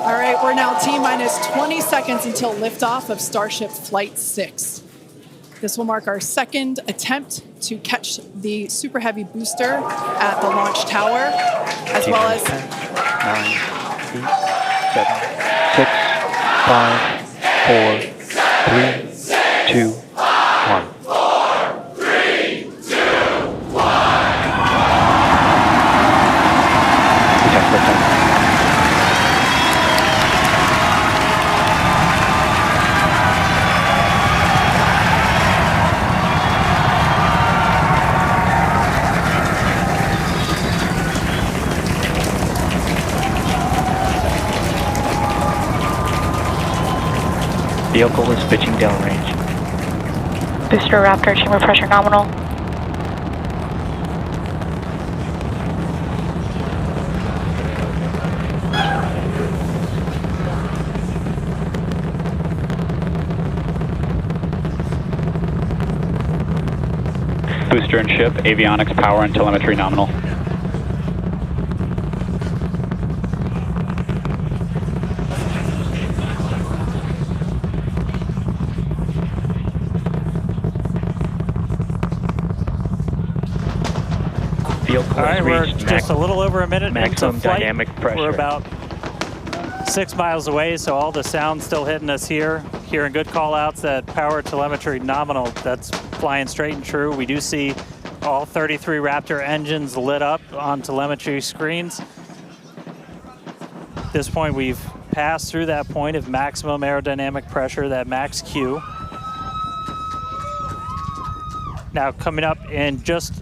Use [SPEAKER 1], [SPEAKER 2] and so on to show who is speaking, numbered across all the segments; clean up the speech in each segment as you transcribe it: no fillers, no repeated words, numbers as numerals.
[SPEAKER 1] All right, we're now T-minus 20 seconds until liftoff of Starship Flight 6. This will mark our second attempt to catch the Super Heavy booster at the launch tower, as well as
[SPEAKER 2] 10, 9, 8, 7, 6, 5, 4, 3, 2, 1. Vehicle is pitching downrange.
[SPEAKER 3] Booster Raptor, chamber pressure nominal.
[SPEAKER 4] Booster and ship, avionics, power, and telemetry nominal.
[SPEAKER 5] All right, we're just a little over a minute
[SPEAKER 2] maximum
[SPEAKER 5] into flight.
[SPEAKER 2] Dynamic pressure.
[SPEAKER 5] We're about 6 miles away, so all the sound's still hitting us here. Hearing good call-outs that power, telemetry nominal, that's flying straight and true. We do see all 33 Raptor engines lit up on telemetry screens. At this point, we've passed through that point of maximum aerodynamic pressure, that max Q. Now coming up in just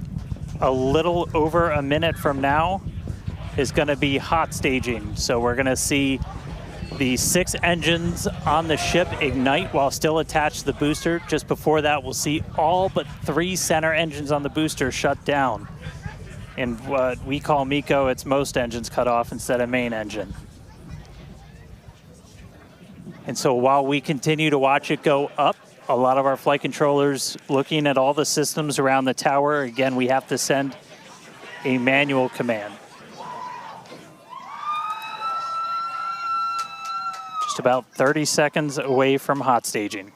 [SPEAKER 5] a little over a minute from now is going to be hot staging. So we're going to see the 6 engines on the ship ignite while still attached to the booster. Just before that, we'll see all but 3 center engines on the booster shut down. In what we call MECO, it's most engines cut off instead of main engine. And so while we continue to watch it go up, a lot of our flight controllers looking at all the systems around the tower. Again, we have to send a manual command. Just about 30 seconds away from hot staging.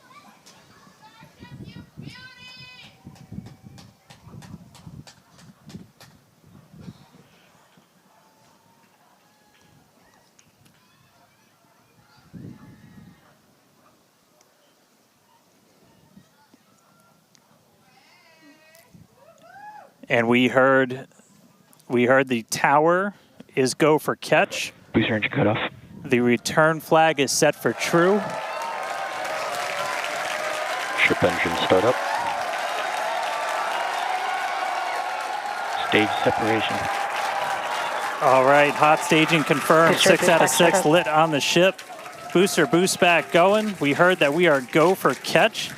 [SPEAKER 5] And we heard the tower is go for catch.
[SPEAKER 2] Booster engine cut off.
[SPEAKER 5] The return flag is set for true.
[SPEAKER 2] Ship engine start up. Stage separation.
[SPEAKER 5] All right, hot staging confirmed.
[SPEAKER 3] Booster
[SPEAKER 5] 6 out of 6 lit on the ship. Booster boost back going. We heard that we are go for catch.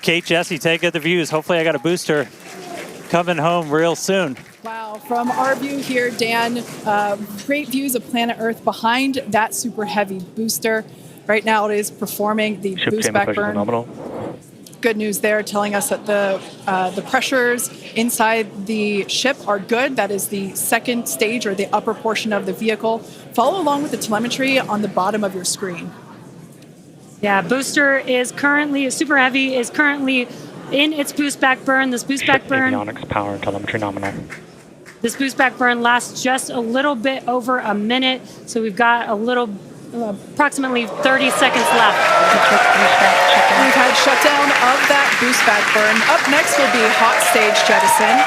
[SPEAKER 5] Kate, Jesse, take the views. Hopefully I got a booster coming home real soon.
[SPEAKER 1] Wow, from our view here, Dan, great views of planet Earth behind that Super Heavy booster. Right now it is performing the
[SPEAKER 2] Ship
[SPEAKER 1] boost back burn.
[SPEAKER 2] nominal.
[SPEAKER 1] Good news there, telling us that the pressures inside the ship are good. That is the second stage, or the upper portion of the vehicle. Follow along with the telemetry on the bottom of your screen.
[SPEAKER 6] Yeah, booster is currently, Super Heavy is currently in its boost back burn. This boost back burn,
[SPEAKER 2] avionics, power, and telemetry nominal.
[SPEAKER 6] this boost back burn lasts just a little bit over a minute, so we've got a little, approximately 30 seconds left.
[SPEAKER 1] We've had shutdown of that boost back burn. Up next will be hot stage jettison.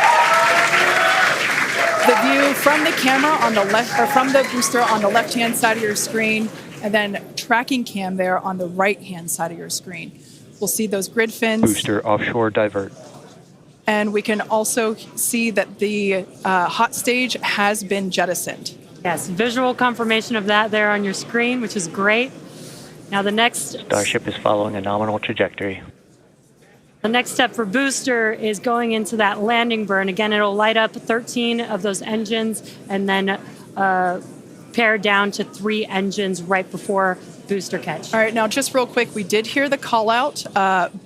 [SPEAKER 1] The view from the camera on the left, or from the booster on the left-hand side of your screen, and then tracking cam there on the right-hand side of your screen. We'll see those grid fins.
[SPEAKER 2] Booster offshore divert.
[SPEAKER 1] And we can also see that the hot stage has been jettisoned.
[SPEAKER 6] Yes, visual confirmation of that there on your screen, which is great. Now the next
[SPEAKER 2] Starship is following a nominal trajectory.
[SPEAKER 6] The next step for booster is going into that landing burn. Again, it'll light up 13 of those engines and then pare down to 3 engines right before booster catch.
[SPEAKER 1] All right, now just real quick, we did hear the call out,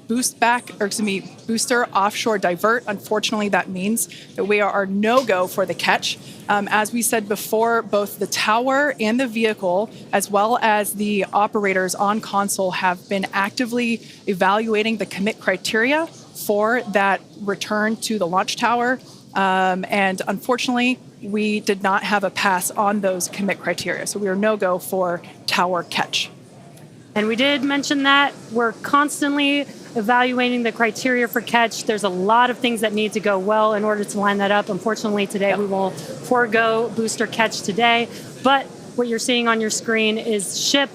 [SPEAKER 1] booster offshore divert. Unfortunately, that means that we are no-go for the catch. As we said before, both the tower and the vehicle, as well as the operators on console, have been actively evaluating the commit criteria for that return to the launch tower. And unfortunately, we did not have a pass on those commit criteria. So we are no-go for tower catch.
[SPEAKER 6] And we did mention that we're constantly evaluating the criteria for catch. There's a lot of things that need to go well in order to line that up. Unfortunately, today we will forego booster catch today. But what you're seeing on your screen is ship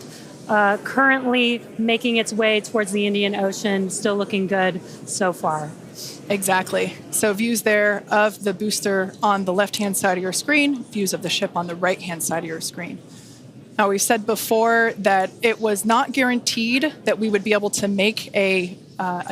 [SPEAKER 6] currently making its way towards the Indian Ocean, still looking good so far.
[SPEAKER 1] Exactly. So views there of the booster on the left-hand side of your screen, views of the ship on the right-hand side of your screen. Now, we've said before that it was not guaranteed that we would be able to make a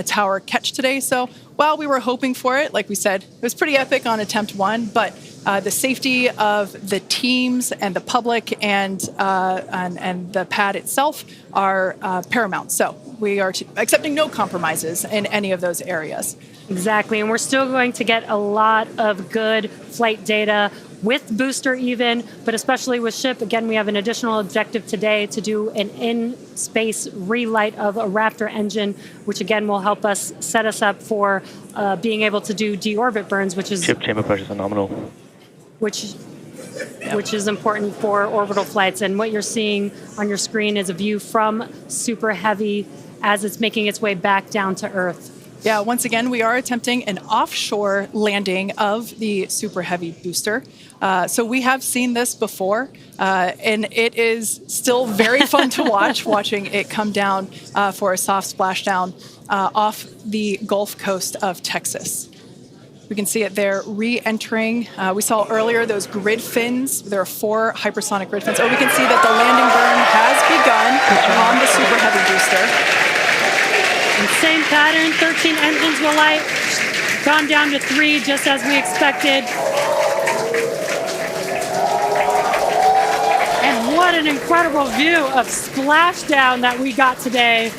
[SPEAKER 1] tower catch today. So while we were hoping for it, like we said, it was pretty epic on attempt 1, but the safety of the teams and the public and the pad itself are paramount. So we are accepting no compromises in any of those areas.
[SPEAKER 6] Exactly, and we're still going to get a lot of good flight data with booster even, but especially with ship. Again, we have an additional objective today to do an in-space relight of a Raptor engine, which again will help us set us up for being able to do deorbit burns, which is
[SPEAKER 2] Ship chamber pressure is nominal.
[SPEAKER 6] which is important for orbital flights. And what you're seeing on your screen is a view from Super Heavy as it's making its way back down to Earth.
[SPEAKER 1] Yeah, once again, we are attempting an offshore landing of the Super Heavy booster. So we have seen this before, and it is still very fun to watch, watching it come down for a soft splashdown off the Gulf Coast of Texas. We can see it there re-entering. We saw earlier those grid fins. There are 4 hypersonic grid fins. Oh, we can see that the landing burn has begun on the Super Heavy booster.
[SPEAKER 6] And same pattern, 13 engines will light, gone down to 3 just as we expected. And what an incredible view of splashdown that we got today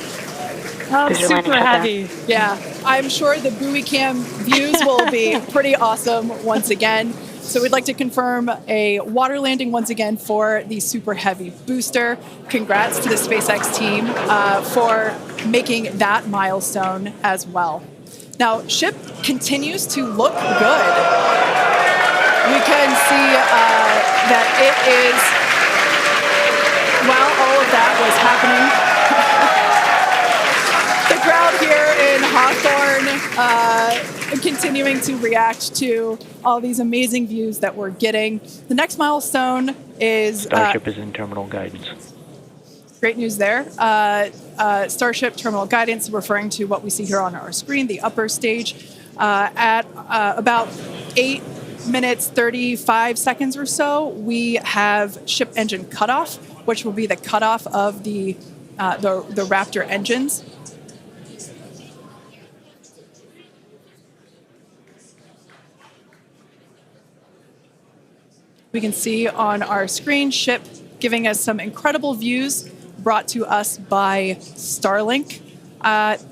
[SPEAKER 6] of Super Heavy.
[SPEAKER 1] Yeah, I'm sure the buoy cam views will be pretty awesome once again. So we'd like to confirm a water landing once again for the Super Heavy booster. Congrats to the SpaceX team for making that milestone as well. Now, ship continues to look good. We can see that it is, while all of that was happening, the crowd here in Hawthorne continuing to react to all these amazing views that we're getting. The next milestone is...
[SPEAKER 2] Starship is in terminal guidance.
[SPEAKER 1] Great news there. Starship terminal guidance, referring to what we see here on our screen, the upper stage, at about 8 minutes, 35 seconds or so, we have ship engine cutoff, which will be the cutoff of the Raptor engines. We can see on our screen ship giving us some incredible views brought to us by Starlink.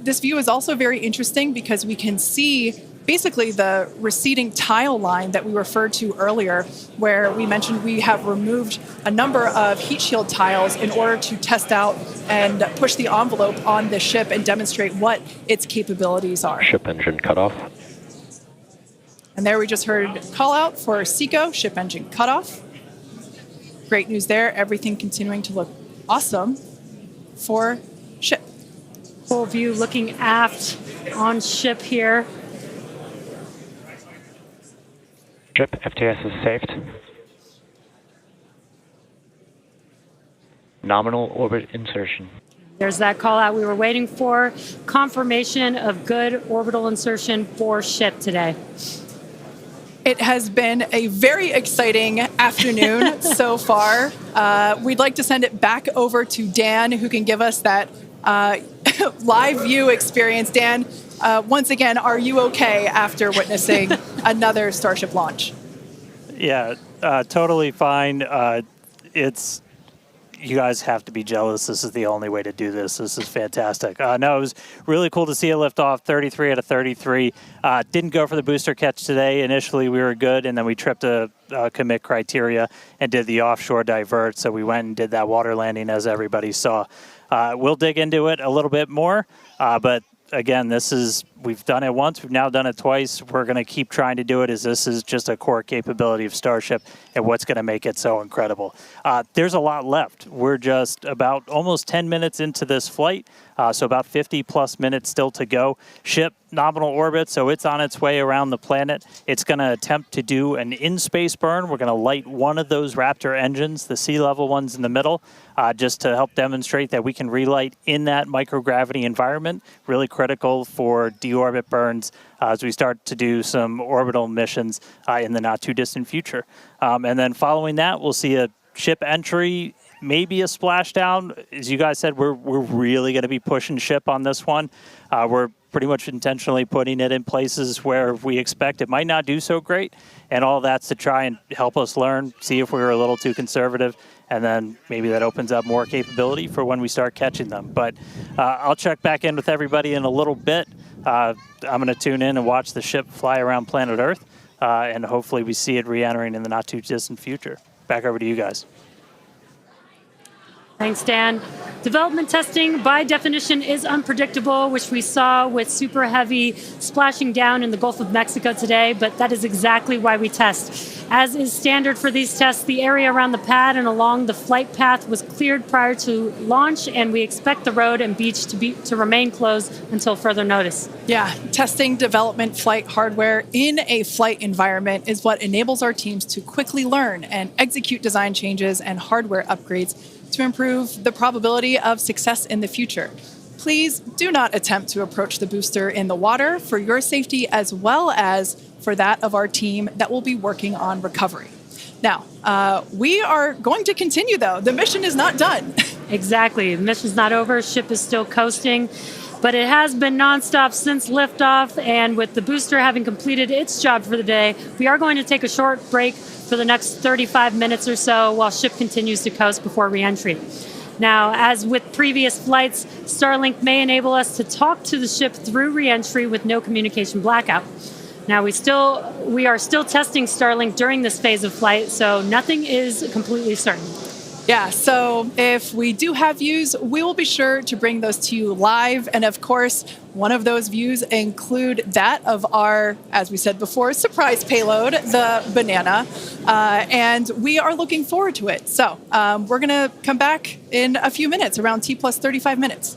[SPEAKER 1] This view is also very interesting because we can see basically the receding tile line that we referred to earlier, where we mentioned we have removed a number of heat shield tiles in order to test out and push the envelope on the ship and demonstrate what its capabilities are.
[SPEAKER 2] Ship engine cutoff.
[SPEAKER 1] And there we just heard call out for SECO, ship engine cutoff. Great news there. Everything continuing to look awesome for ship.
[SPEAKER 6] Full view looking aft on ship here.
[SPEAKER 2] Ship FTS is saved. Nominal orbit insertion.
[SPEAKER 6] There's that call out we were waiting for. Confirmation of good orbital insertion for ship today.
[SPEAKER 1] It has been a very exciting afternoon so far. We'd like to send it back over to Dan, who can give us that live view experience. Dan, once again, are you okay after witnessing another Starship launch?
[SPEAKER 5] Yeah, totally fine. It's you guys have to be jealous. This is the only way to do this. This is fantastic. No, it was really cool to see a lift off, 33 out of 33. Didn't go for the booster catch today. Initially, we were good, and then we tripped a commit criteria and did the offshore divert. So we went and did that water landing, as everybody saw. We'll dig into it a little bit more, but again, we've done it once, we've now done it twice. We're going to keep trying to do it, as this is just a core capability of Starship and what's going to make it so incredible. There's a lot left. We're just about almost 10 minutes into this flight, so about 50 plus minutes still to go. Ship nominal orbit, so it's on its way around the planet. It's going to attempt to do an in-space burn. We're going to light one of those Raptor engines, the sea level ones in the middle, just to help demonstrate that we can relight in that microgravity environment. Really critical for deorbit burns as we start to do some orbital missions in the not too distant future. And then following that, we'll see a ship entry, maybe a splashdown. As you guys said, we're really going to be pushing ship on this one. We're pretty much intentionally putting it in places where we expect it might not do so great, and all that's to try and help us learn, see if we were a little too conservative, and then maybe that opens up more capability for when we start catching them. But I'll check back in with everybody in a little bit. I'm going to tune in and watch the ship fly around planet Earth, and hopefully we see it re-entering in the not too distant future. Back over to you guys.
[SPEAKER 6] Thanks, Dan. Development testing, by definition, is unpredictable, which we saw with Super Heavy splashing down in the Gulf of Mexico today, but that is exactly why we test. As is standard for these tests, the area around the pad and along the flight path was cleared prior to launch, and we expect the road and beach to remain closed until further notice. Yeah, testing development flight hardware in a flight environment is what enables our teams to quickly learn and execute design changes and hardware upgrades to improve the probability of success in the future. Please do not attempt to approach the booster in the water for your safety as well as for that of our team that will be working on recovery. Now, we are going to continue, though. The mission is not done. Exactly. The mission's not over. Ship is still coasting. But it has been nonstop since liftoff, and with the booster having completed its job for the day, we are going to take a short break for the next 35 minutes or so while ship continues to coast before re-entry. Now, as with previous flights, Starlink may enable us to talk to the ship through re-entry with no communication blackout. Now, we are still testing Starlink during this phase of flight, so nothing is completely certain. Yeah, so if we do have views, we will be sure to bring those to you live. And of course, one of those views include that of our, as we said before, surprise payload, the Banana. And we are looking forward to it. So we're going to come back in a few minutes, around T plus 35 minutes.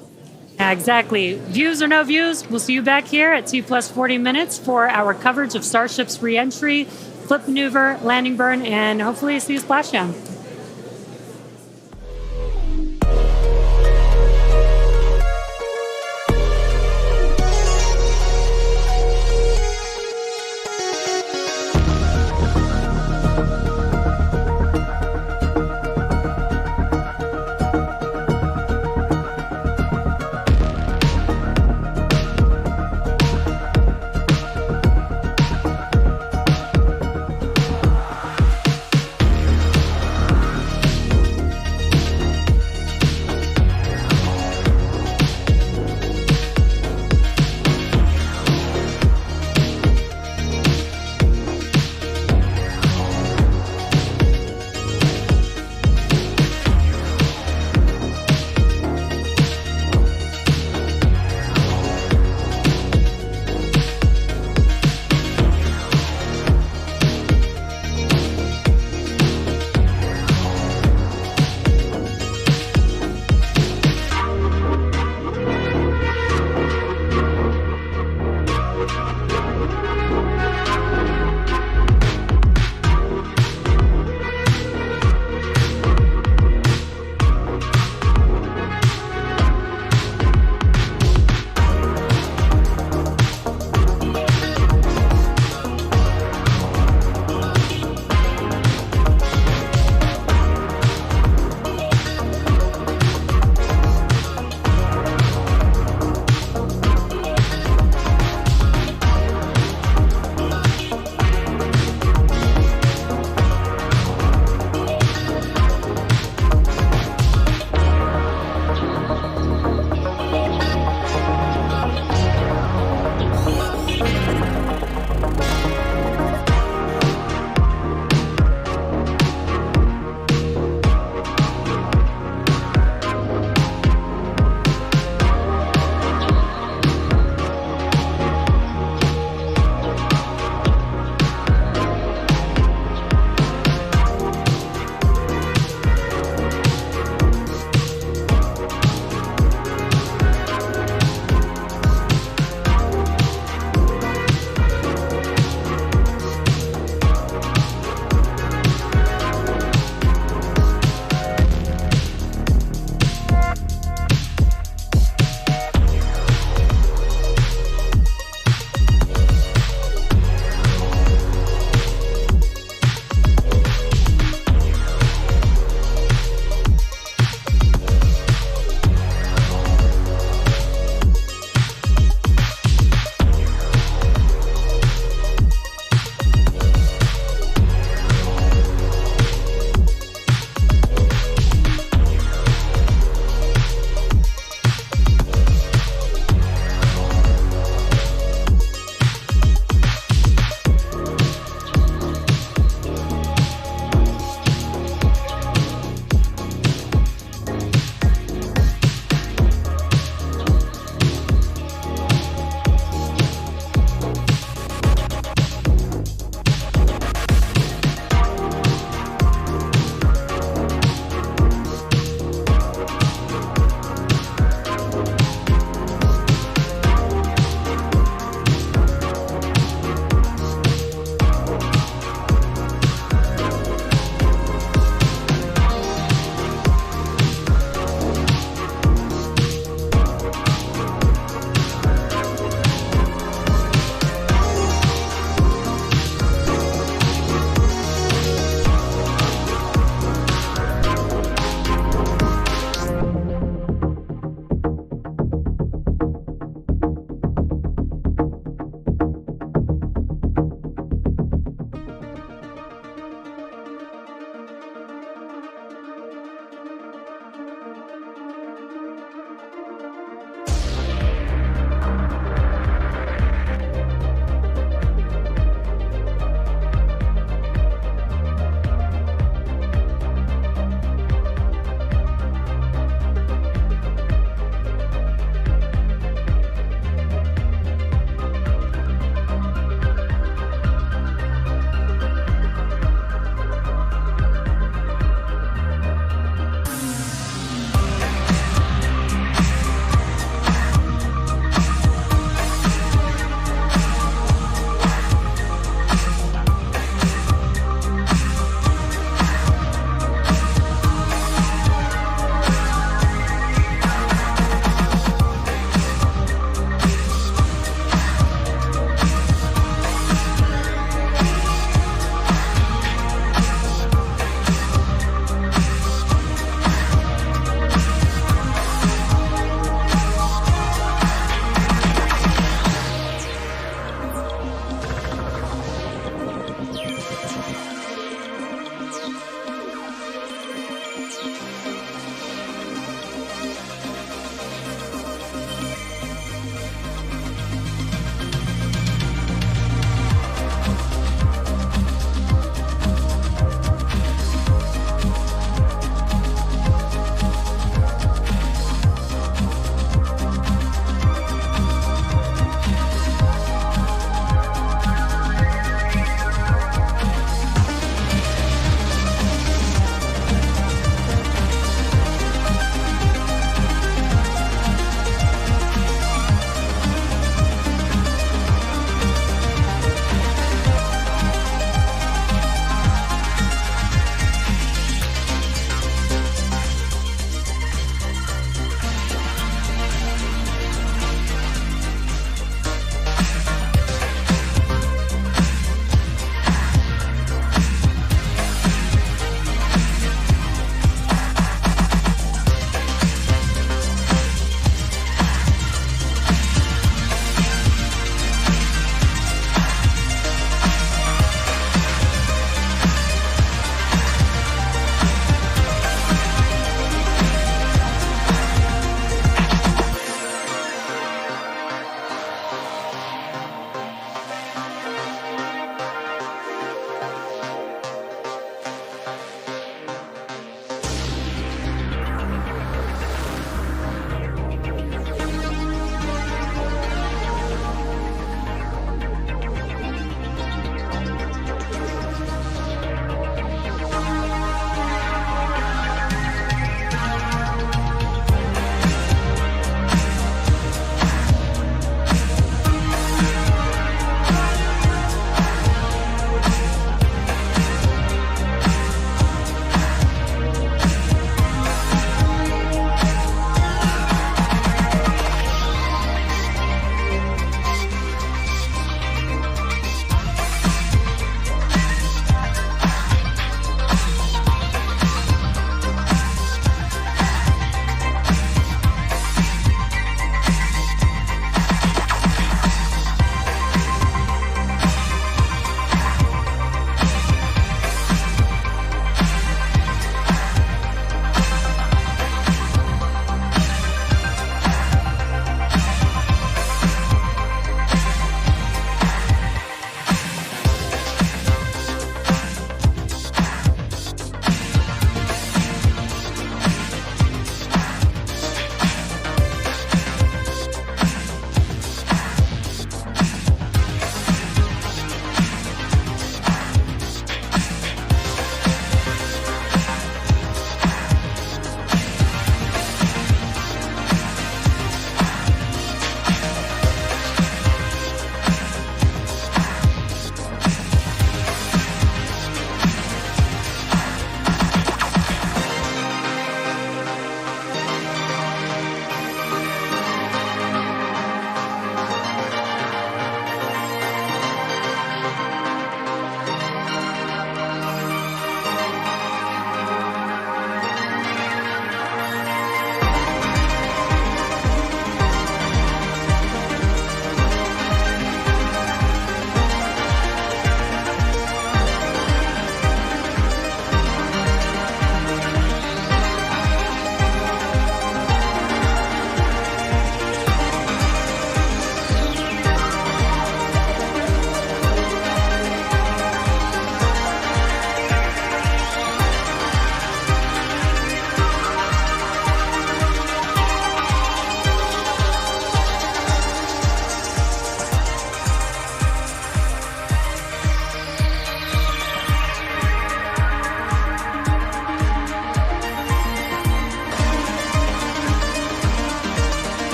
[SPEAKER 6] Exactly. Views or no views, we'll see you back here at T plus 40 minutes for our coverage of Starship's re-entry, flip maneuver, landing burn, and hopefully see a splashdown.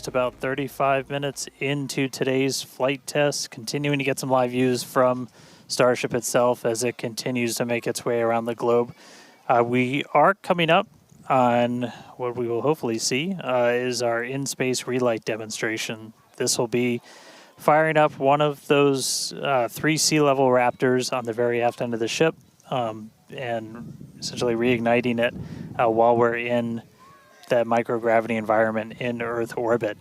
[SPEAKER 5] just about 35 minutes into today's flight test, continuing to get some live views from Starship itself as it continues to make its way around the globe. We are coming up on what we will hopefully see is our in-space relight demonstration. This will be firing up one of those 3 sea-level Raptors on the very aft end of the ship and essentially reigniting it while we're in that microgravity environment in Earth orbit.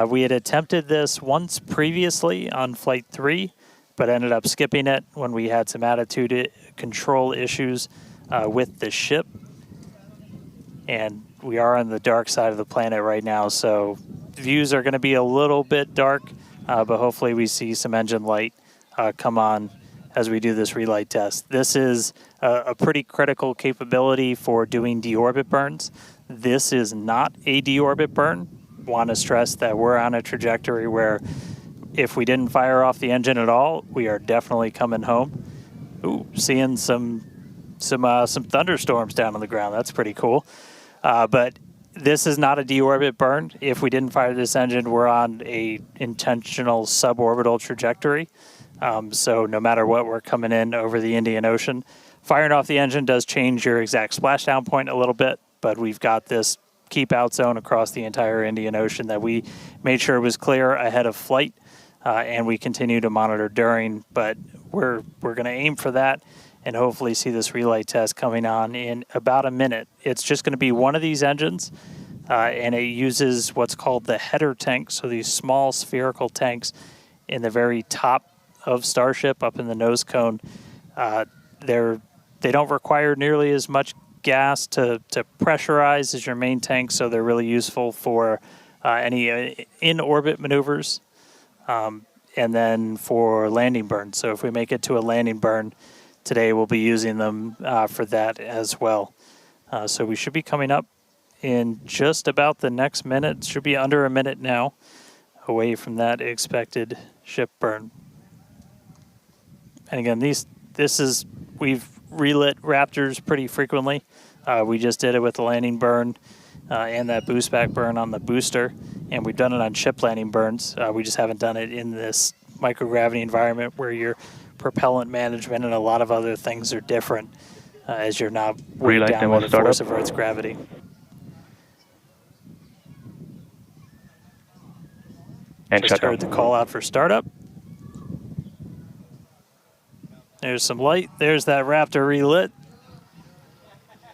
[SPEAKER 5] We had attempted this once previously on Flight 3, but ended up skipping it when we had some attitude control issues with the ship. And we are on the dark side of the planet right now, so views are going to be a little bit dark, but hopefully we see some engine light come on as we do this relight test. This is a pretty critical capability for doing deorbit burns. This is not a deorbit burn. Want to stress that we're on a trajectory where if we didn't fire off the engine at all, we are definitely coming home. Ooh, seeing some thunderstorms down on the ground. That's pretty cool. But this is not a deorbit burn. If we didn't fire this engine, we're on a intentional suborbital trajectory. So no matter what, we're coming in over the Indian Ocean. Firing off the engine does change your exact splashdown point a little bit, but we've got this keep out zone across the entire Indian Ocean that we made sure was clear ahead of flight, and we continue to monitor during, but we're going to aim for that and hopefully see this relight test coming on in about a minute. It's just going to be one of these engines, and it uses what's called the header tank, so these small spherical tanks in the very top of Starship up in the nose cone. They don't require nearly as much gas to pressurize as your main tank, so they're really useful for any in-orbit maneuvers and then for landing burns. So if we make it to a landing burn today, we'll be using them for that as well. So we should be coming up in just about the next minute. Should be under a minute now away from that expected ship burn. And again, we've relit Raptors pretty frequently. We just did it with the landing burn and that boost back burn on the booster, and we've done it on ship landing burns. We just haven't done it in this microgravity environment where your propellant management and a lot of other things are different as you're not weighed down by the force of Earth's gravity.
[SPEAKER 2] And
[SPEAKER 5] just heard the call out for startup. There's some light. There's that Raptor relit.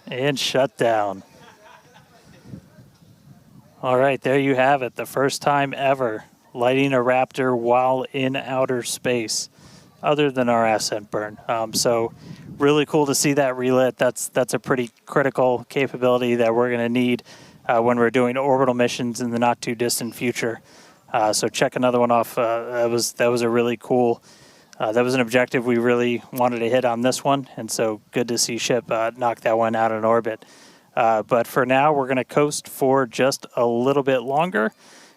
[SPEAKER 5] And shut down. All right, there you have it. The first time ever lighting a Raptor while in outer space, other than our ascent burn. So really cool to see that relit. That's a pretty critical capability that we're going to need when we're doing orbital missions in the not too distant future. So check another one off. That was a really cool. That was an objective we really wanted to hit on this one, and so good to see ship knock that one out in orbit. But for now, we're going to coast for just a little bit longer,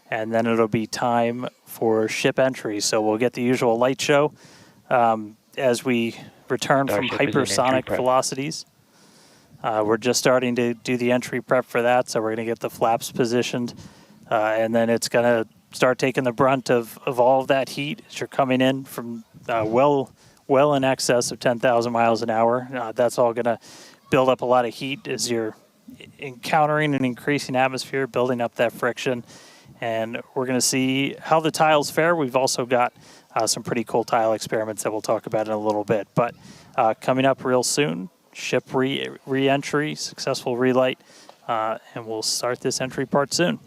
[SPEAKER 5] and then it'll be time for ship entry. So we'll get the usual light show as we return from hypersonic velocities. We're just starting to do the entry prep for that, so we're going to get the flaps positioned, and then it's going to start taking the brunt of all of that heat as you're coming in from well in excess of 10,000 miles an hour. That's all going to build up a lot of heat as you're encountering an increasing atmosphere, building up that friction. And we're going to see how the tiles fare. We've also got some pretty cool tile experiments that we'll talk about in a little bit. But coming up real soon, ship re-entry, successful relight, and we'll start this entry part soon.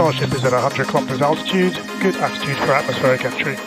[SPEAKER 7] Starship is at 100 kilometers altitude. Good attitude for atmospheric entry.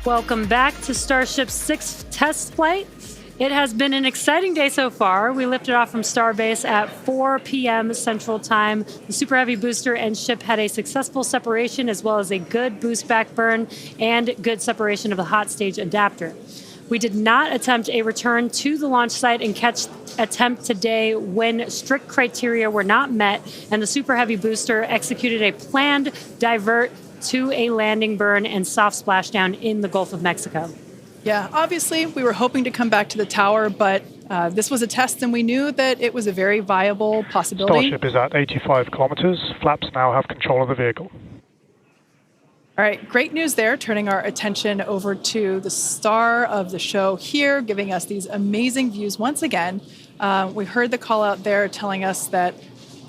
[SPEAKER 6] Welcome back to Starship's 6th test flight. It has been an exciting day so far. We lifted off from Starbase at 4 p.m. Central Time. The Super Heavy booster and ship had a successful separation as well as a good boost back burn and good separation of the hot stage adapter. We did not attempt a return to the launch site and catch attempt today when strict criteria were not met, and the Super Heavy booster executed a planned divert to a landing burn and soft splashdown in the Gulf of Mexico.
[SPEAKER 1] Yeah, obviously we were hoping to come back to the tower, but this was a test and we knew that it was a very viable possibility.
[SPEAKER 7] Starship is at 85 kilometers. Flaps now have control of the vehicle.
[SPEAKER 1] All right, great news there, turning our attention over to the star of the show here, giving us these amazing views once again. We heard the call out there telling us that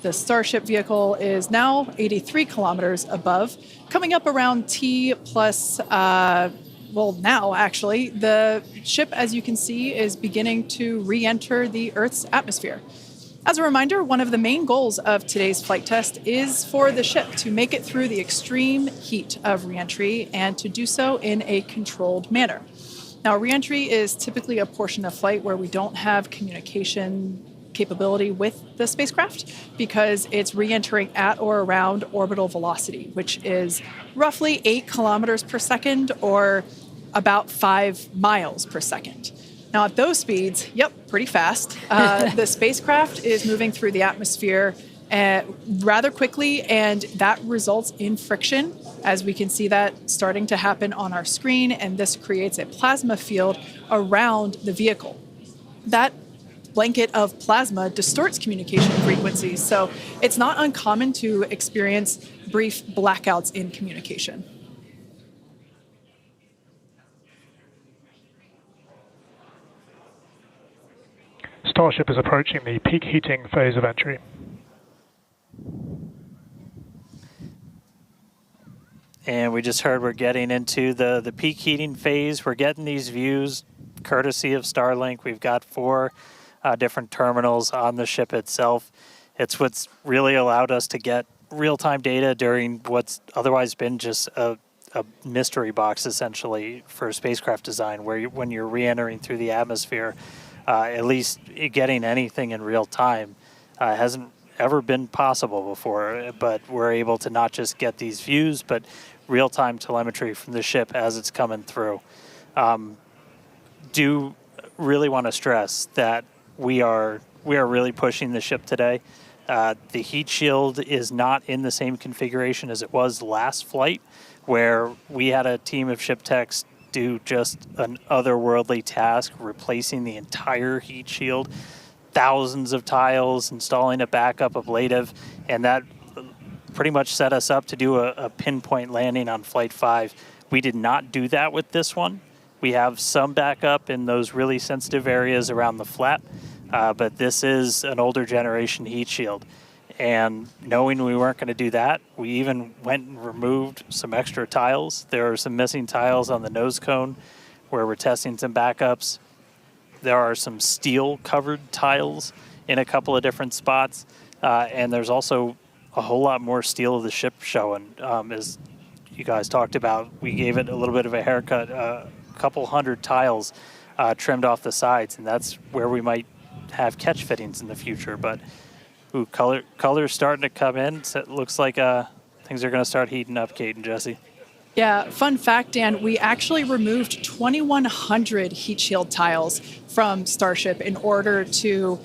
[SPEAKER 1] the Starship vehicle is now 83 kilometers above, coming up around T plus, now actually, the ship, as you can see, is beginning to re-enter the Earth's atmosphere. As a reminder, one of the main goals of today's flight test is for the ship to make it through the extreme heat of re-entry and to do so in a controlled manner. Now, re-entry is typically a portion of flight where we don't have communication capability with the spacecraft because it's re-entering at or around orbital velocity, which is roughly 8 kilometers per second or about 5 miles per second. Now, at those speeds, pretty fast. The spacecraft is moving through the atmosphere rather quickly, and that results in friction, as we can see that starting to happen on our screen, and this creates a plasma field around the vehicle. That blanket of plasma distorts communication frequencies, so it's not uncommon to experience brief blackouts in communication.
[SPEAKER 7] Starship is approaching the peak heating phase of entry.
[SPEAKER 5] And we just heard we're getting into the peak heating phase. We're getting these views courtesy of Starlink. We've got 4 different terminals on the ship itself. It's what's really allowed us to get real-time data during what's otherwise been just a a mystery box essentially for spacecraft design, where when you're re-entering through the atmosphere, at least getting anything in real time hasn't ever been possible before. But we're able to not just get these views, but real-time telemetry from the ship as it's coming through. Do really want to stress that we are really pushing the ship today. The heat shield is not in the same configuration as it was last flight, where we had a team of ship techs do just an otherworldly task, replacing the entire heat shield, thousands of tiles, installing a backup ablative, and that pretty much set us up to do a pinpoint landing on Flight 5. We did not do that with this one. We have some backup in those really sensitive areas around the flap, but this is an older generation heat shield. And knowing we weren't going to do that, we even went and removed some extra tiles. There are some missing tiles on the nose cone where we're testing some backups. There are some steel-covered tiles in a couple of different spots, and there's also a whole lot more steel of the ship showing. As you guys talked about, we gave it a little bit of a haircut, a couple hundred tiles trimmed off the sides, and that's where we might have catch fittings in the future. But ooh, color's starting to come in, so it looks like things are going to start heating up, Kate and Jesse.
[SPEAKER 1] Yeah, fun fact, Dan, we actually removed 2,100 heat shield tiles from Starship in order to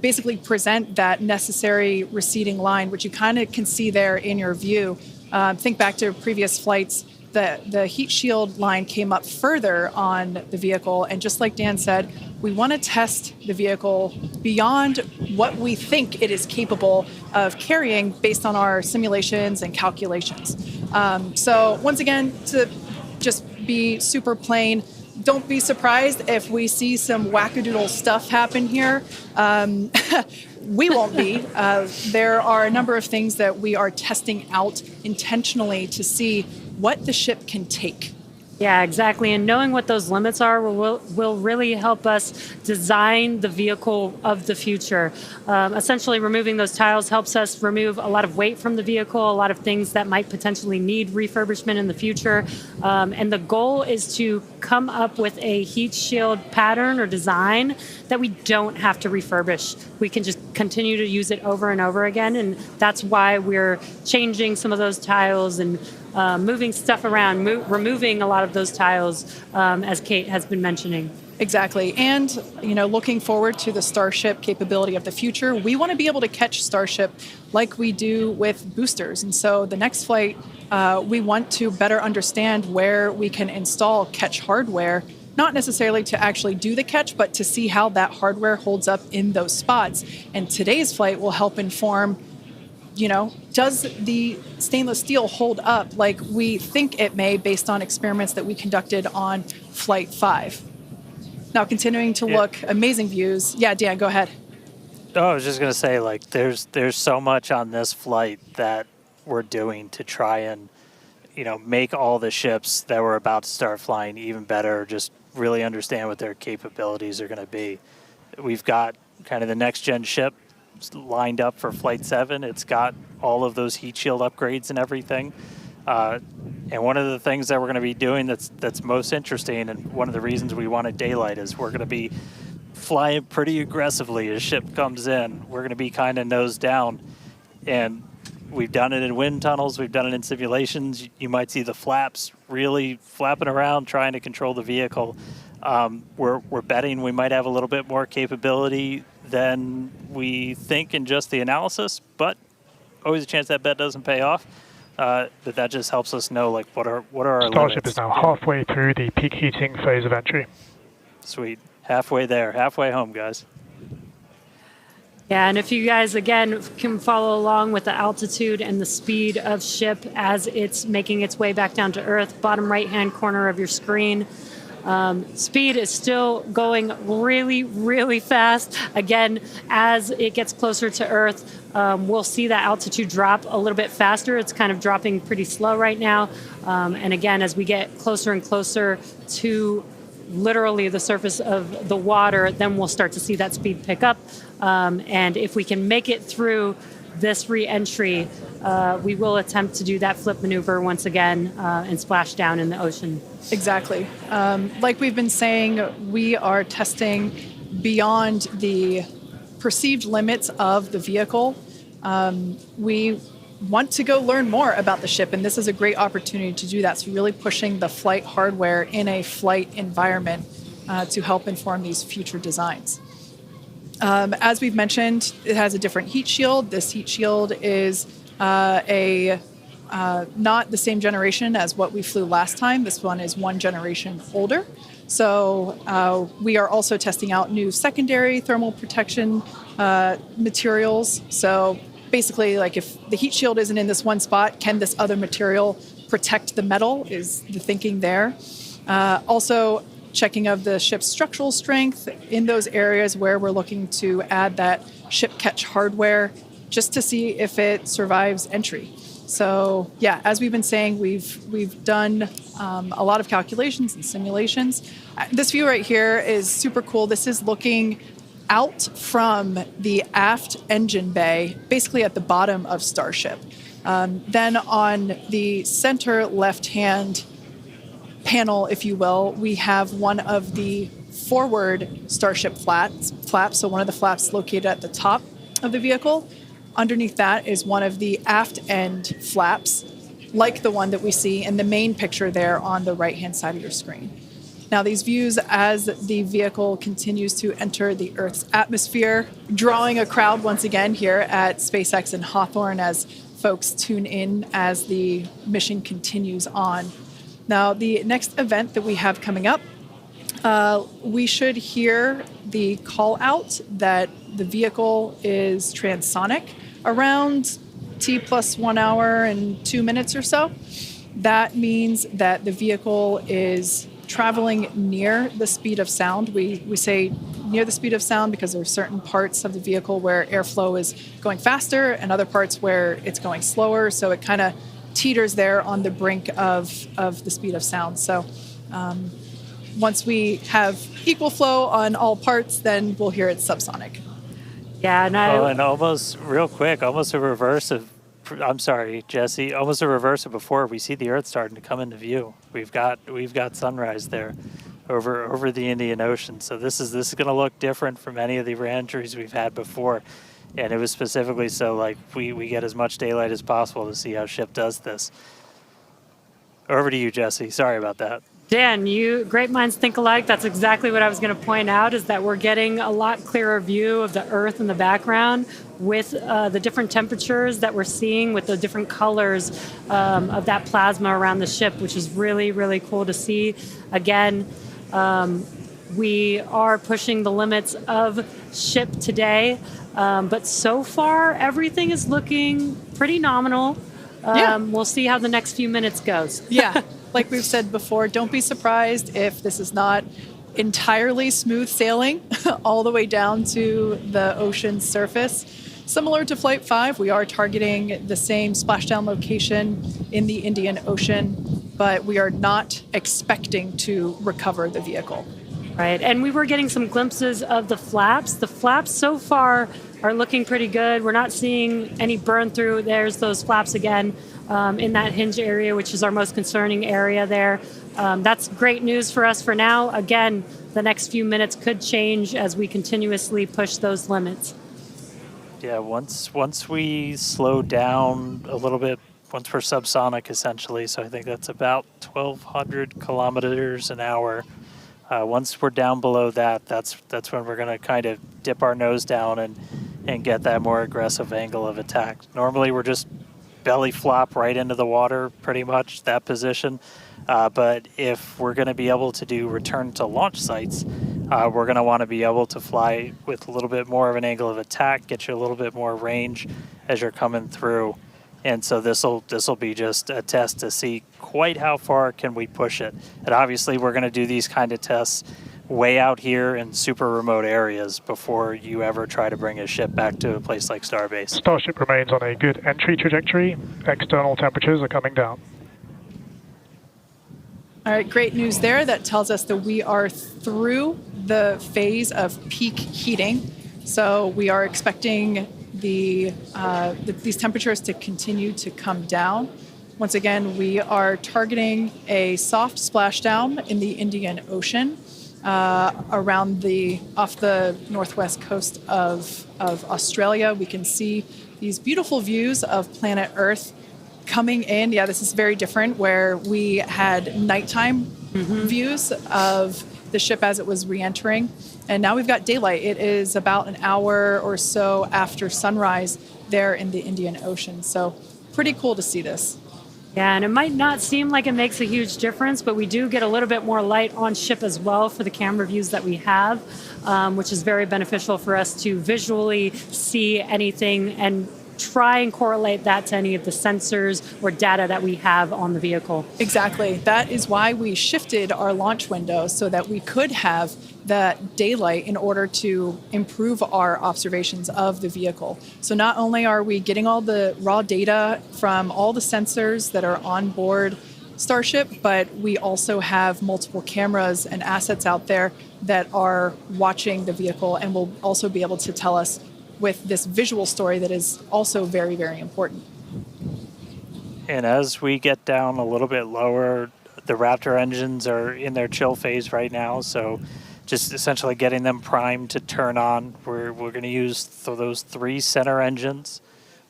[SPEAKER 1] basically present that necessary receding line, which you kind of can see there in your view. Think back to previous flights, the heat shield line came up further on the vehicle, and just like Dan said, we want to test the vehicle beyond what we think it is capable of carrying based on our simulations and calculations. So once again, to just be super plain, don't be surprised if we see some wackadoodle stuff happen here. We won't be. There are a number of things that we are testing out intentionally to see what the ship can take.
[SPEAKER 6] Yeah, exactly. And knowing what those limits are will really help us design the vehicle of the future. Essentially, removing those tiles helps us remove a lot of weight from the vehicle, a lot of things that might potentially need refurbishment in the future. And the goal is to come up with a heat shield pattern or design that we don't have to refurbish. We can just continue to use it over and over again. And that's why we're changing some of those tiles and moving stuff around, removing a lot of those tiles, as Kate has been mentioning.
[SPEAKER 1] Exactly. And, looking forward to the Starship capability of the future, we want to be able to catch Starship like we do with boosters. And so the next flight, we want to better understand where we can install catch hardware, not necessarily to actually do the catch, but to see how that hardware holds up in those spots. And today's flight will help inform, does the stainless steel hold up like we think it may based on experiments that we conducted on Flight 5? Now, continuing to look, amazing views. Yeah, Dan, go ahead.
[SPEAKER 5] Oh, I was just going to say, there's so much on this flight that we're doing to try and, make all the ships that we're about to start flying even better, just really understand what their capabilities are going to be. We've got kind of the next-gen ship lined up for Flight 7. It's got all of those heat shield upgrades and everything. And one of the things that we're going to be doing that's most interesting, and one of the reasons we wanted daylight, is we're going to be flying pretty aggressively as ship comes in. We're going to be kind of nose down. And we've done it in wind tunnels. We've done it in simulations. You might see the flaps really flapping around trying to control the vehicle. We're betting we might have a little bit more capability than we think in just the analysis, but always a chance that bet doesn't pay off. But that just helps us know what are our
[SPEAKER 7] Starship
[SPEAKER 5] limits.
[SPEAKER 7] is now halfway through the peak heating phase of entry.
[SPEAKER 5] Sweet. Halfway there. Halfway home, guys.
[SPEAKER 6] Yeah, and if you guys, again, can follow along with the altitude and the speed of ship as it's making its way back down to Earth, bottom right-hand corner of your screen, speed is still going really, really fast. Again, as it gets closer to Earth, we'll see that altitude drop a little bit faster. It's kind of dropping pretty slow right now. And again, as we get closer and closer to literally the surface of the water, then we'll start to see that speed pick up. And if we can make it through this re-entry, we will attempt to do that flip maneuver once again and splash down in the ocean.
[SPEAKER 1] Exactly. Like we've been saying, we are testing beyond the perceived limits of the vehicle. We want to go learn more about the ship, and this is a great opportunity to do that. So really pushing the flight hardware in a flight environment to help inform these future designs. As we've mentioned, it has a different heat shield. This heat shield is not the same generation as what we flew last time. This one is one generation older. So we are also testing out new secondary thermal protection materials. So basically, like if the heat shield isn't in this one spot, can this other material protect the metal is the thinking there. Also checking of the ship's structural strength in those areas where we're looking to add that ship catch hardware just to see if it survives entry. So yeah, as we've been saying, we've done a lot of calculations and simulations. This view right here is super cool. This is looking out from the aft engine bay, basically at the bottom of Starship. Then on the center left-hand panel, if you will, we have one of the forward Starship flaps, so one of the flaps located at the top of the vehicle. Underneath that is one of the aft end flaps, like the one that we see in the main picture there on the right-hand side of your screen. Now, these views as the vehicle continues to enter the Earth's atmosphere, drawing a crowd once again here at SpaceX in Hawthorne as folks tune in as the mission continues on. Now, the next event that we have coming up, we should hear the call out that the vehicle is transonic around T plus 1 hour and 2 minutes or so. That means that the vehicle is traveling near the speed of sound. We say near the speed of sound because there are certain parts of the vehicle where airflow is going faster and other parts where it's going slower. So it kind of teeters there on the brink of the speed of sound. So once we have equal flow on all parts, then we'll hear it's subsonic.
[SPEAKER 6] Yeah,
[SPEAKER 5] and almost real quick, almost a reverse of, I'm sorry, Jesse, almost a reverse of before. We see the Earth starting to come into view. We've got sunrise there over the Indian Ocean. So this is going to look different from any of the re-entries we've had before. And it was specifically so like we get as much daylight as possible to see how ship does this. Over to you, Jesse. Sorry about that.
[SPEAKER 6] Dan, great minds think alike. That's exactly what I was going to point out, is that we're getting a lot clearer view of the Earth in the background with the different temperatures that we're seeing with the different colors of that plasma around the ship, which is really, really cool to see. Again, we are pushing the limits of ship today, but so far everything is looking pretty nominal. We'll see how the next few minutes goes.
[SPEAKER 1] Yeah. Like we've said before, don't be surprised if this is not entirely smooth sailing all the way down to the ocean's surface. Similar to Flight 5, we are targeting the same splashdown location in the Indian Ocean, but we are not expecting to recover the vehicle.
[SPEAKER 6] Right, and we were getting some glimpses of the flaps. The flaps so far are looking pretty good. We're not seeing any burn through. There's those flaps again in that hinge area, which is our most concerning area there. That's great news for us for now. Again, the next few minutes could change as we continuously push those limits.
[SPEAKER 5] Yeah, once we slow down a little bit, once we're subsonic essentially, so I think that's about 1,200 kilometers an hour. Once we're down below that, that's when we're going to kind of dip our nose down and get that more aggressive angle of attack. Normally we're just belly flop right into the water, pretty much that position. But if we're going to be able to do return to launch sites, we're going to want to be able to fly with a little bit more of an angle of attack, get you a little bit more range as you're coming through. And so this'll be just a test to see quite how far can we push it. And obviously we're going to do these kind of tests way out here in super remote areas before you ever try to bring a ship back to a place like Starbase.
[SPEAKER 7] Starship remains on a good entry trajectory. External temperatures are coming down.
[SPEAKER 1] All right, great news there. That tells us that we are through the phase of peak heating. So we are expecting these temperatures to continue to come down. Once again, we are targeting a soft splashdown in the Indian Ocean off the northwest coast of Australia. We can see these beautiful views of planet Earth coming in. Yeah, this is very different, where we had nighttime views of the ship as it was re-entering, and now we've got daylight. It is about an hour or so after sunrise there in the Indian Ocean, so pretty cool to see this.
[SPEAKER 6] Yeah, and it might not seem like it makes a huge difference, but we do get a little bit more light on ship as well for the camera views that we have, which is very beneficial for us to visually see anything and try and correlate that to any of the sensors or data that we have on the vehicle.
[SPEAKER 1] Exactly. That is why we shifted our launch window, so that we could have that daylight in order to improve our observations of the vehicle. So not only are we getting all the raw data from all the sensors that are on board Starship, but we also have multiple cameras and assets out there that are watching the vehicle and will also be able to tell us with this visual story that is also very, very important.
[SPEAKER 5] And as we get down a little bit lower, the Raptor engines are in their chill phase right now, so just essentially getting them primed to turn on. We're going to use those 3 center engines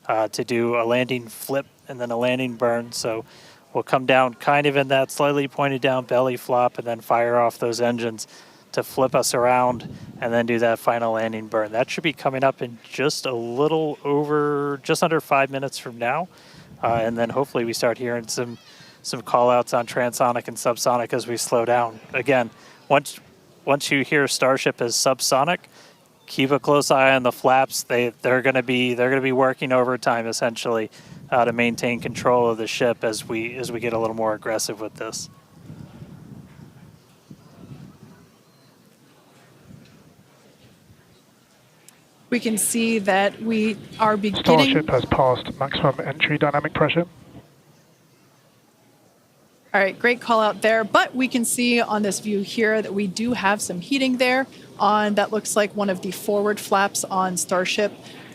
[SPEAKER 5] to do a landing flip and then a landing burn. So we'll come down kind of in that slightly pointed down belly flop and then fire off those engines to flip us around and then do that final landing burn. That should be coming up in just under 5 minutes from now. And then hopefully we start hearing some call outs on transonic and subsonic as we slow down. Again, once you hear Starship as subsonic, keep a close eye on the flaps. They're going to be working overtime essentially to maintain control of the ship as we get a little more aggressive with this.
[SPEAKER 1] We can see that we are beginning...
[SPEAKER 7] Starship has passed maximum entry dynamic pressure.
[SPEAKER 1] All right, great call out there. But we can see on this view here that we do have some heating there on that looks like one of the forward flaps on Starship.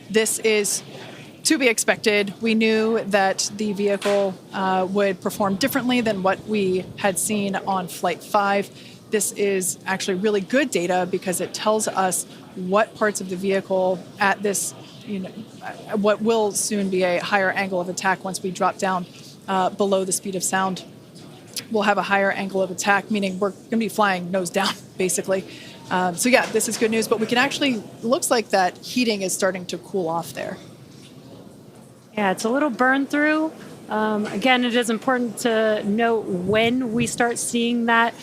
[SPEAKER 1] This is to be expected. We knew that the vehicle would perform differently than what we had seen on Flight 5. This is actually really good data because it tells us what parts of the vehicle at this, what will soon be a higher angle of attack once we drop down below the speed of sound. We'll have a higher angle of attack, meaning we're going to be flying nose down, basically. So yeah, this is good news, but we can actually, looks like that heating is starting to cool off there.
[SPEAKER 6] Yeah, it's a little burn through. Again, it is important to note when we start seeing that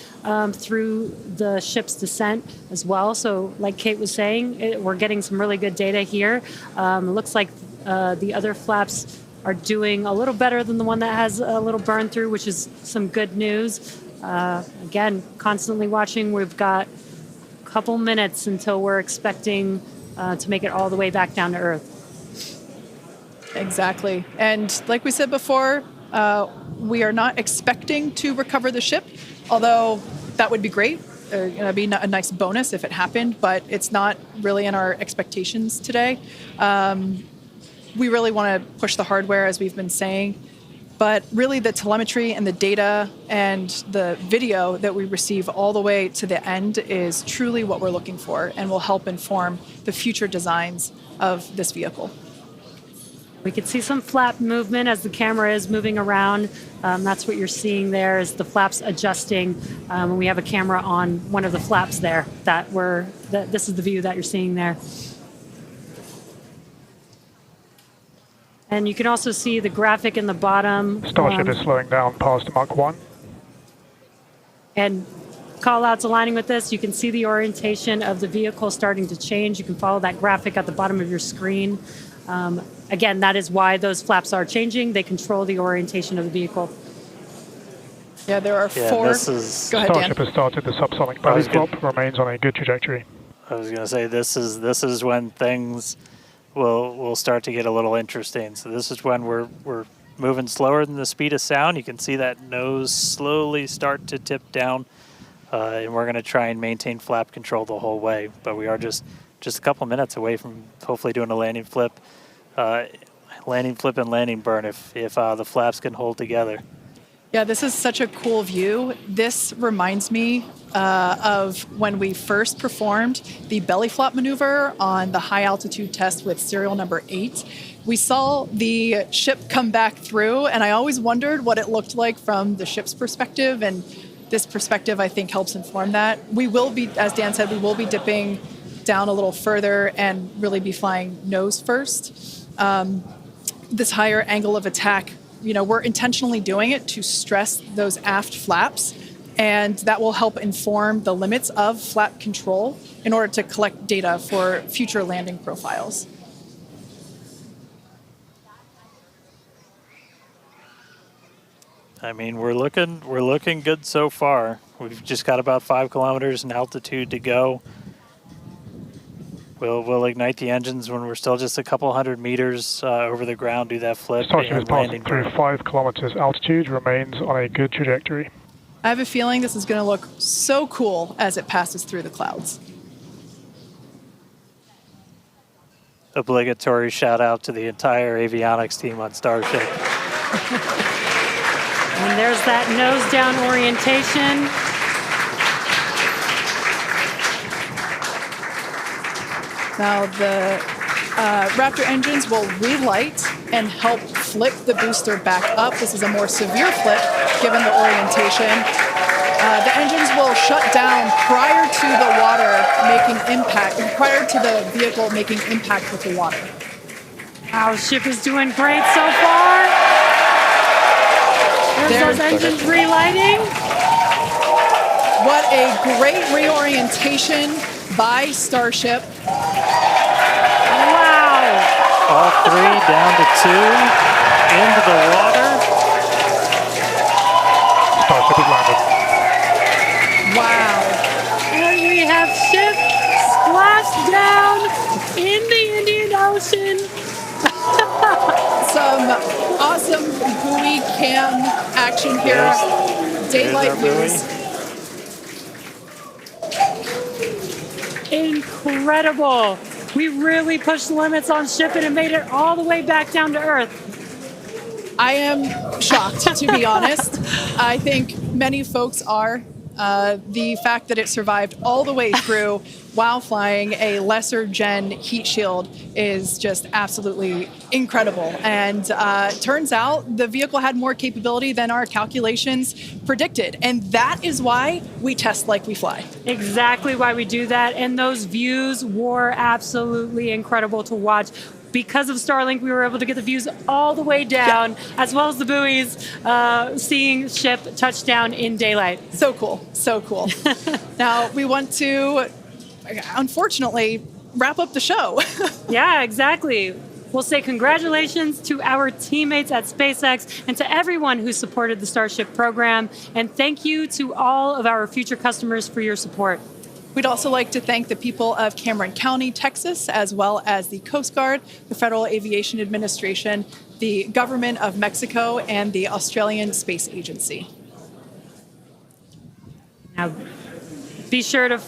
[SPEAKER 6] through the ship's descent as well. So like Kate was saying, we're getting some really good data here. It looks like the other flaps are doing a little better than the one that has a little burn through, which is some good news. Again, constantly watching. We've got a couple minutes until we're expecting to make it all the way back down to Earth.
[SPEAKER 1] Exactly. And like we said before, we are not expecting to recover the ship, although that would be great. It would be a nice bonus if it happened, but it's not really in our expectations today. We really want to push the hardware, as we've been saying, but really the telemetry and the data and the video that we receive all the way to the end is truly what we're looking for and will help inform the future designs of this vehicle.
[SPEAKER 6] We can see some flap movement as the camera is moving around. That's what you're seeing there is the flaps adjusting. And we have a camera on one of the flaps there this is the view that you're seeing there. And you can also see the graphic in the bottom.
[SPEAKER 7] Starship is slowing down past Mach 1.
[SPEAKER 6] And call outs aligning with this. You can see the orientation of the vehicle starting to change. You can follow that graphic at the bottom of your screen. Again, that is why those flaps are changing. They control the orientation of the vehicle.
[SPEAKER 1] Yeah, there are 4. Go ahead,
[SPEAKER 7] Starship
[SPEAKER 1] Dan.
[SPEAKER 7] has started the subsonic belly flop, remains on a good trajectory.
[SPEAKER 5] I was going to say this is when things will start to get a little interesting. So this is when we're moving slower than the speed of sound. You can see that nose slowly start to tip down and we're going to try and maintain flap control the whole way. But we are just a couple minutes away from hopefully doing a landing flip and landing burn if the flaps can hold together.
[SPEAKER 1] Yeah, this is such a cool view. This reminds me of when we first performed the belly flop maneuver on the high altitude test with serial number 8. We saw the ship come back through, and I always wondered what it looked like from the ship's perspective, and this perspective, I think, helps inform that. We will be, as Dan said, we will be dipping down a little further and really be flying nose first. This higher angle of attack, we're intentionally doing it to stress those aft flaps, and that will help inform the limits of flap control in order to collect data for future landing profiles.
[SPEAKER 5] I mean, we're looking good so far. We've just got about 5 kilometers in altitude to go. We'll ignite the engines when we're still just a couple hundred meters over the ground, do that flip.
[SPEAKER 7] Starship is
[SPEAKER 5] and
[SPEAKER 7] passing through 5 kilometers altitude, remains on a good trajectory.
[SPEAKER 1] I have a feeling this is going to look so cool as it passes through the clouds.
[SPEAKER 5] Obligatory shout out to the entire avionics team on Starship.
[SPEAKER 6] And there's that nose down orientation.
[SPEAKER 1] Now the Raptor engines will relight and help flip the booster back up. This is a more severe flip given the orientation. The engines will shut down prior to the water making impact, prior to the vehicle making impact with the water.
[SPEAKER 6] Our ship is doing great so far. There's those engines relighting.
[SPEAKER 1] What a great reorientation by Starship.
[SPEAKER 6] Wow.
[SPEAKER 5] All 3 down to 2 into the water.
[SPEAKER 7] Starship is landed.
[SPEAKER 1] Wow.
[SPEAKER 6] And we have ship splashed down in the Indian Ocean.
[SPEAKER 1] Some awesome buoy cam action here.
[SPEAKER 5] Yes.
[SPEAKER 1] Daylight
[SPEAKER 5] There's our
[SPEAKER 1] views.
[SPEAKER 6] Incredible. We really pushed the limits on ship and it made it all the way back down to Earth.
[SPEAKER 1] I am shocked, to be honest. I think many folks are. The fact that it survived all the way through while flying a lesser gen heat shield is just absolutely incredible. And turns out the vehicle had more capability than our calculations predicted. And that is why we test like we fly.
[SPEAKER 6] Exactly why we do that. And those views were absolutely incredible to watch. Because of Starlink, we were able to get the views all the way down, as well as the buoys, seeing ship touchdown in daylight.
[SPEAKER 1] So cool, so cool. Now we want to, unfortunately, wrap up the show.
[SPEAKER 6] Yeah, exactly. We'll say congratulations to our teammates at SpaceX and to everyone who supported the Starship program. And thank you to all of our future customers for your support.
[SPEAKER 1] We'd also like to thank the people of Cameron County, Texas, as well as the Coast Guard, the Federal Aviation Administration, the Government of Mexico, and the Australian Space Agency.
[SPEAKER 6] Now, be sure to